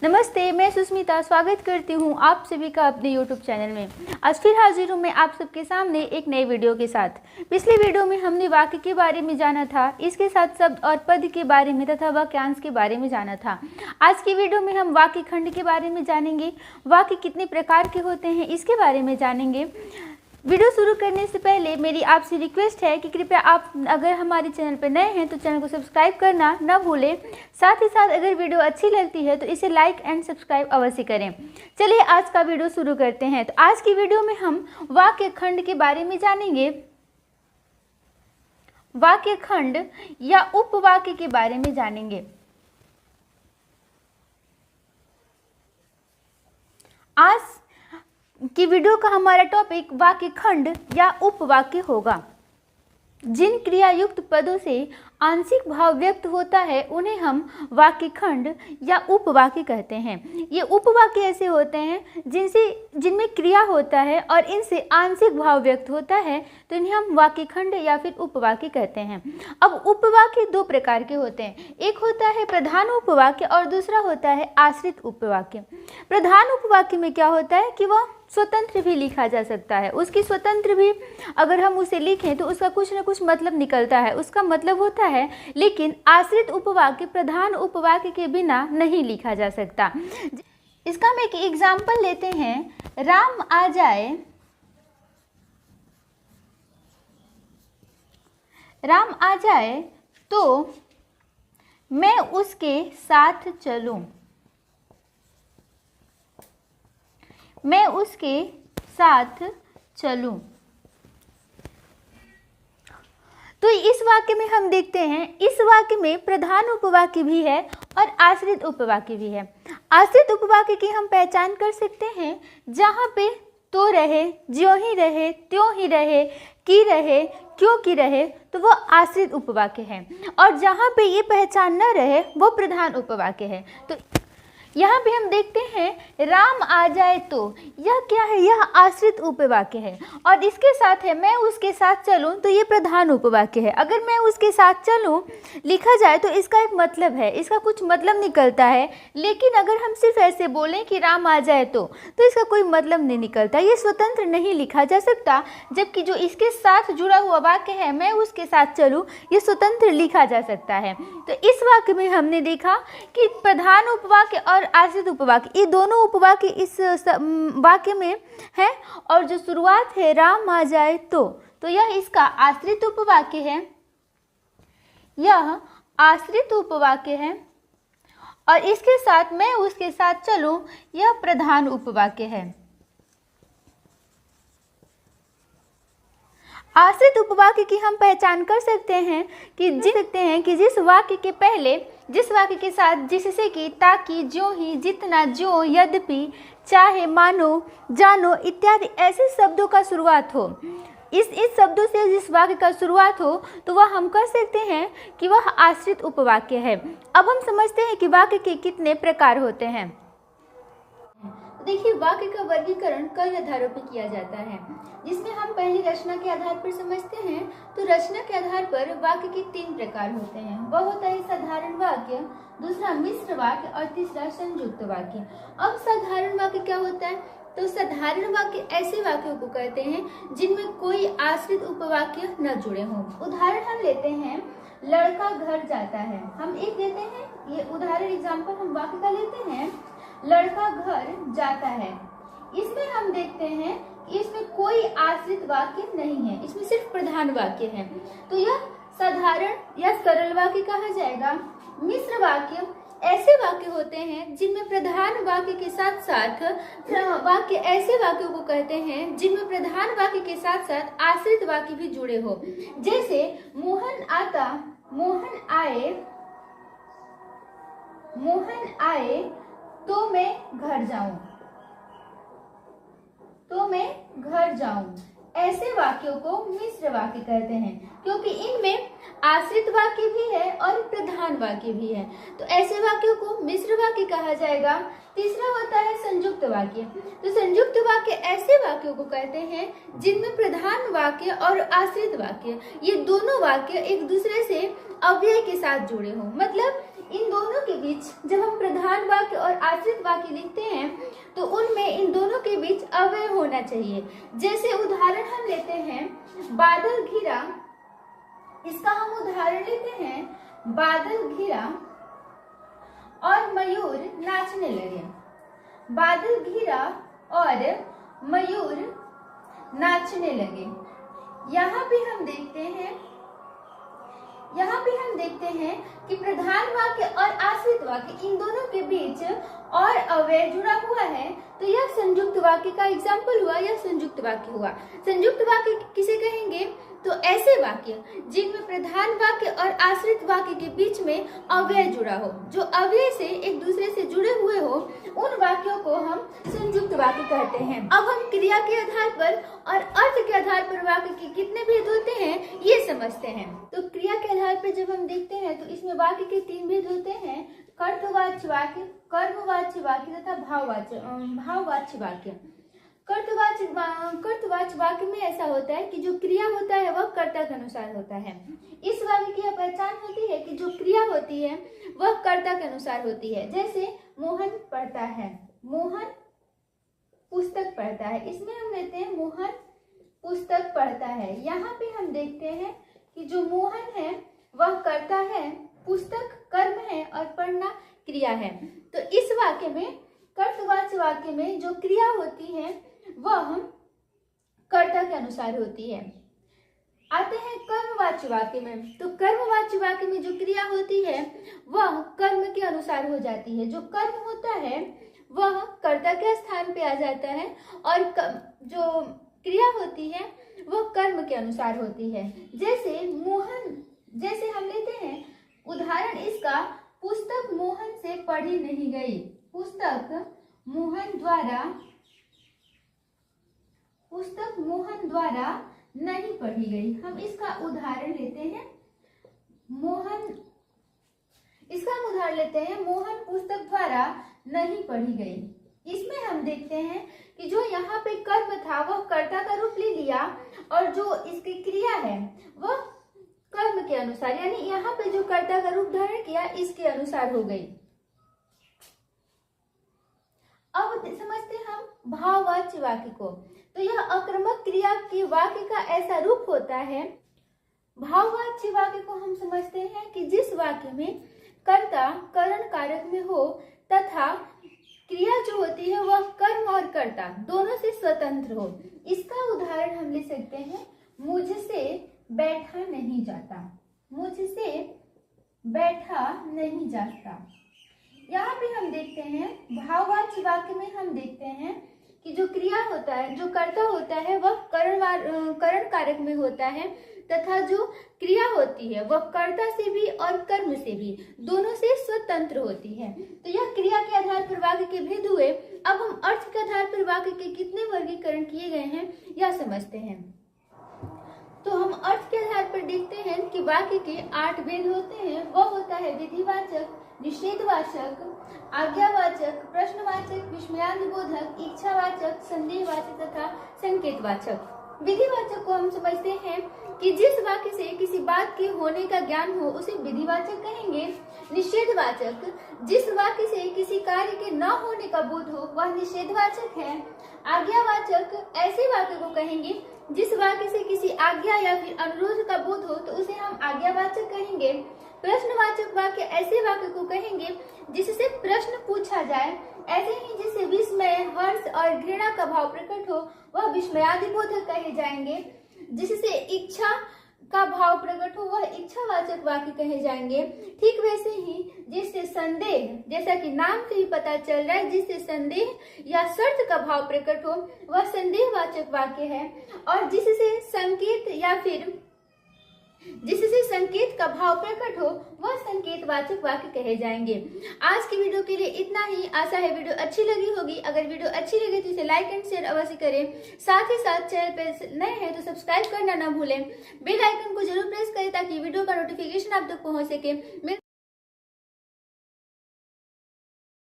नमस्ते, मैं सुस्मिता स्वागत करती हूँ आप सभी का अपने YouTube चैनल में। आज फिर हाजिर हूँ मैं आप सबके सामने एक नई वीडियो के साथ। पिछली वीडियो में हमने वाक्य के बारे में जाना था, इसके साथ शब्द और पद के बारे में तथा वाक्यांश के बारे में जाना था। आज की वीडियो में हम वाक्य खंड के बारे में जानेंगे, वाक्य कितने प्रकार के होते हैं इसके बारे में जानेंगे। वीडियो शुरू करने से पहले मेरी आपसे रिक्वेस्ट है कि कृपया आप अगर हमारे चैनल पर नए हैं तो चैनल को सब्सक्राइब करना न भूलें। साथ ही साथ अगर वीडियो अच्छी लगती है तो इसे लाइक एंड सब्सक्राइब अवश्य करें। चलिए आज का वीडियो शुरू करते हैं। तो आज की वीडियो में हम वाक्य खंड के बारे में जानेंगे, वाक्य खंड या उपवाक्य के बारे में जानेंगे। आज की वीडियो का हमारा टॉपिक वाक्य खंड या उपवाक्य होगा। जिन क्रियायुक्त पदों से आंशिक भाव व्यक्त होता है उन्हें हम वाक्य खंड या उपवाक्य कहते हैं। ये उपवाक्य ऐसे होते हैं जिनमें क्रिया होता है और इनसे आंशिक भाव व्यक्त होता है, तो इन्हें हम वाक्य खंड या फिर उपवाक्य कहते हैं। अब उपवाक्य दो प्रकार के होते हैं, एक होता है प्रधान उपवाक्य और दूसरा होता है आश्रित उपवाक्य। प्रधान उपवाक्य में क्या होता है कि वह स्वतंत्र भी लिखा जा सकता है, उसकी स्वतंत्र भी अगर हम उसे लिखें तो उसका कुछ न कुछ मतलब निकलता है, उसका मतलब होता है। लेकिन आश्रित उपवाक्य प्रधान उपवाक्य के बिना नहीं लिखा जा सकता। इसका हम एक एग्जाम्पल लेते हैं, राम आ जाए, राम आ जाए तो मैं उसके साथ चलूं, मैं उसके साथ चलूं। तो इस वाक्य में हम देखते हैं, इस वाक्य में प्रधान उपवाक्य भी है और आश्रित उपवाक्य भी है। आश्रित उपवाक्य की हम पहचान कर सकते हैं जहाँ पे तो रहे, ज्यों ही रहे, त्यों ही रहे, की रहे, क्यों की रहे, तो वो आश्रित उपवाक्य है। और जहाँ पे ये पहचान न रहे वो प्रधान उपवाक्य है। तो यहाँ पे हम देखते हैं राम आ जाए तो, यह क्या है, यह आश्रित उपवाक्य है। और इसके साथ है मैं उसके साथ चलूं, तो ये प्रधान उपवाक्य है। अगर मैं उसके साथ चलूं लिखा जाए तो इसका एक मतलब है, इसका कुछ मतलब निकलता है। लेकिन अगर हम सिर्फ ऐसे बोलें कि राम आ जाए तो इसका कोई मतलब नहीं निकलता, ये स्वतंत्र नहीं लिखा जा सकता। जबकि जो इसके साथ जुड़ा हुआ वाक्य है मैं उसके साथ चलूं, ये स्वतंत्र लिखा जा सकता है। तो इस वाक्य में हमने देखा कि प्रधान उपवाक्य और आश्रित उपवाक्य, ये दोनों उपवाक्य इस वाक्य में है। और जो शुरुआत है राम आ जाए तो यह इसका आश्रित उपवाक्य है, यह आश्रित उपवाक्य है। और इसके साथ मैं उसके साथ चलूं, यह प्रधान उपवाक्य है। आश्रित उपवाक्य की हम पहचान कर सकते हैं कि जिस वाक्य के पहले, जिस वाक्य के साथ जिससे कि, ताकि, ज्यों ही, जितना, ज्यों, यद्यपि, चाहे, मानो, जानो इत्यादि ऐसे शब्दों का शुरुआत हो। इस शब्दों से जिस वाक्य का शुरुआत हो तो वह हम कह सकते हैं कि वह आश्रित उपवाक्य है। अब हम समझते हैं कि वाक्य के कितने प्रकार होते हैं। देखिए, वाक्य का वर्गीकरण कई आधारों पर किया जाता है, जिसमें हम पहले रचना के आधार पर समझते हैं। तो रचना के आधार पर वाक्य के तीन प्रकार होते हैं, वह होता है साधारण वाक्य, दूसरा मिश्र वाक्य और तीसरा संयुक्त वाक्य। अब साधारण वाक्य क्या होता है? तो साधारण वाक्य ऐसे वाक्यों को कहते हैं जिनमें कोई आश्रित उपवाक्य न जुड़े हों। उदाहरण हम लेते हैं, लड़का घर जाता है। हम एक देते हैं, ये उदाहरण एग्जाम्पल हम वाक्य का लेते हैं, लड़का घर जाता है। इसमें हम देखते हैं कि इसमें कोई आश्रित वाक्य नहीं है, इसमें सिर्फ प्रधान वाक्य है। तो यह साधारण या सरल वाक्य कहा जाएगा। मिश्र वाक्य ऐसे वाक्य होते हैं जिनमें प्रधान वाक्य के साथ साथ वाक्य, ऐसे वाक्यों को कहते हैं जिनमें प्रधान वाक्य के साथ साथ आश्रित वाक्य भी जुड़े हो। जैसे मोहन आता, मोहन आए, मोहन आए तो मैं घर जाऊं, तो मैं घर जाऊं। ऐसे वाक्यों को मिश्र वाक्य कहते हैं, क्योंकि इनमें आश्रित वाक्य भी है और प्रधान वाक्य भी है। तो ऐसे वाक्यों को मिश्र वाक्य कहा जाएगा। तीसरा होता है संयुक्त वाक्य। तो संयुक्त वाक्य ऐसे वाक्यों को कहते हैं जिनमें प्रधान वाक्य और आश्रित वाक्य, ये दोनों वाक्य एक दूसरे से अव्यय के साथ जुड़े हों। मतलब इन दोनों के बीच जब हम प्रधान वाक्य और आश्रित वाक्य लिखते हैं तो उनमें इन दोनों के बीच अव्यय होना चाहिए। जैसे उदाहरण हम लेते हैं बादल घिरा, इसका हम उदाहरण लेते हैं बादल घिरा और मयूर नाचने लगे। बादल घिरा और मयूर नाचने लगे। यहाँ पे हम देखते हैं कि प्रधान वाक्य और आश्रित वाक्य इन दोनों के बीच और अव्यय जुड़ा हुआ है, तो यह संयुक्त वाक्य का एग्जाम्पल हुआ, यह संयुक्त वाक्य हुआ। संयुक्त वाक्य किसे कहेंगे? तो ऐसे वाक्य जिनमें प्रधान वाक्य और आश्रित वाक्य के बीच में अव्यय जुड़ा हो, जो अव्यय से एक दूसरे से जुड़े हुए हो, उन वाक्यों को हम संयुक्त वाक्य कहते हैं। अब हम क्रिया के आधार पर और अर्थ के आधार पर वाक्य के कितने भेद होते हैं ये समझते हैं। तो क्रिया के आधार पर जब हम देखते हैं तो इसमें वाक्य के 3 भेद होते हैं, कर्तवाच्य वाक्य, कर्मवाच्य वाक्य तथा भाववाच्य वाक्य। कर्तवाच्य वाक्य में ऐसा होता है कि जो क्रिया होता है वह कर्ता के अनुसार होता है। इस वाक्य की यह पहचान होती है कि जो क्रिया होती है वह कर्ता के अनुसार होती है। जैसे मोहन पढ़ता है, मोहन पुस्तक पढ़ता है, इसमें हम लेते हैं मोहन पुस्तक पढ़ता है। यहाँ पे हम देखते हैं कि जो मोहन है वह कर्ता है, पुस्तक कर्म है और पढ़ना क्रिया है। तो इस वाक्य में, कर्तवाच्य वाक्य में जो क्रिया होती है वह कर्ता के अनुसार होती है। आते हैं कर्मवाच्य वाक्य में। तो कर्मवाच्य वाक्य में जो क्रिया होती है वह कर्म के अनुसार हो जाती है। जो कर्म होता है वह कर्ता के स्थान पे आ जाता है और जो क्रिया होती है वह कर्म के अनुसार होती है। जैसे मोहन, जैसे हम लेते हैं उदाहरण इसका, पुस्तक मोहन से पढ़ी नहीं गई। पुस्तक मोहन द्वारा नहीं पढ़ी गई। हम इसका उदाहरण लेते हैं मोहन पुस्तक द्वारा नहीं पढ़ी गई। इसमें हम देखते हैं कि जो यहाँ पे कर्म था वह कर्ता का रूप ले लिया और जो इसकी क्रिया है वह कर्म के अनुसार, यानी यहाँ पे जो कर्ता का रूप धारण किया इसके अनुसार हो गई। अब समझते हम भाववाच्य वाक्य को। तो यह आक्रामक क्रिया के वाक्य का ऐसा रूप होता है। भाववाच्य वाक्य को हम समझते हैं कि जिस वाक्य में कर्ता करण कारक में हो तथा क्रिया जो होती है वह कर्म और कर्ता दोनों से स्वतंत्र हो। इसका उदाहरण हम ले सकते हैं, मुझसे बैठा नहीं जाता। मुझसे बैठा नहीं जाता। यहाँ पे हम देखते हैं भाववाच्य वाक्य में हम देखते हैं कि जो क्रिया होता है, जो कर्ता होता है वह करण कारक में होता है तथा जो क्रिया होती है वह कर्ता से भी और कर्म से भी दोनों से स्वतंत्र होती है। तो यह क्रिया के आधार पर वाक्य के भेद हुए। अब हम अर्थ के आधार पर वाक्य के कितने वर्गीकरण किए गए हैं यह समझते हैं। तो हम अर्थ के आधार पर देखते हैं कि वाक्य के 8 भेद होते हैं। वह होता है विधिवाचक, निषेधवाचक, आज्ञावाचक, प्रश्नवाचक, विस्मयादिबोधक, इच्छावाचक, संदेहवाचक तथा संकेतवाचक। विधिवाचक को हम समझते हैं कि जिस वाक्य से किसी बात के होने का ज्ञान हो उसे विधिवाचक कहेंगे। निषेधवाचक, जिस वाक्य से किसी कार्य के न होने का बोध हो वह निषेधवाचक है। आज्ञावाचक, ऐसे वाक्य को कहेंगे जिस वाक्य से किसी आज्ञा या फिर अनुरोध का बोध हो तो उसे हम आज्ञावाचक कहेंगे। प्रश्नवाचक वाक्य, ऐसे वाक्य को कहेंगे जिससे प्रश्न पूछा जाए। ऐसे ही जिससे विस्मय, हर्ष और घृणा का भाव प्रकट हो वह विस्मयादिबोधक कहे जाएंगे। जिससे इच्छा का भाव प्रकट हो वह इच्छावाचक वाक्य कहे जाएंगे। ठीक वैसे ही जिससे संदेह, जैसा कि नाम से ही पता चल रहा है, जिससे संदेह या शर्त का भाव प्रकट हो वह संदेहवाचक वाक्य है। और जिससे संकेत का भाव प्रकट हो वह संकेतवाचक वाक्य कहे जाएंगे। आज की वीडियो के लिए इतना ही। आशा है वीडियो अच्छी लगी होगी। अगर वीडियो अच्छी लगे तो इसे लाइक एंड शेयर अवश्य करें। साथ ही साथ चैनल पर नए हैं तो सब्सक्राइब करना ना भूलें। बेल आइकन को जरूर प्रेस करें ताकि वीडियो का नोटिफिकेशन आप तक पहुंच सके।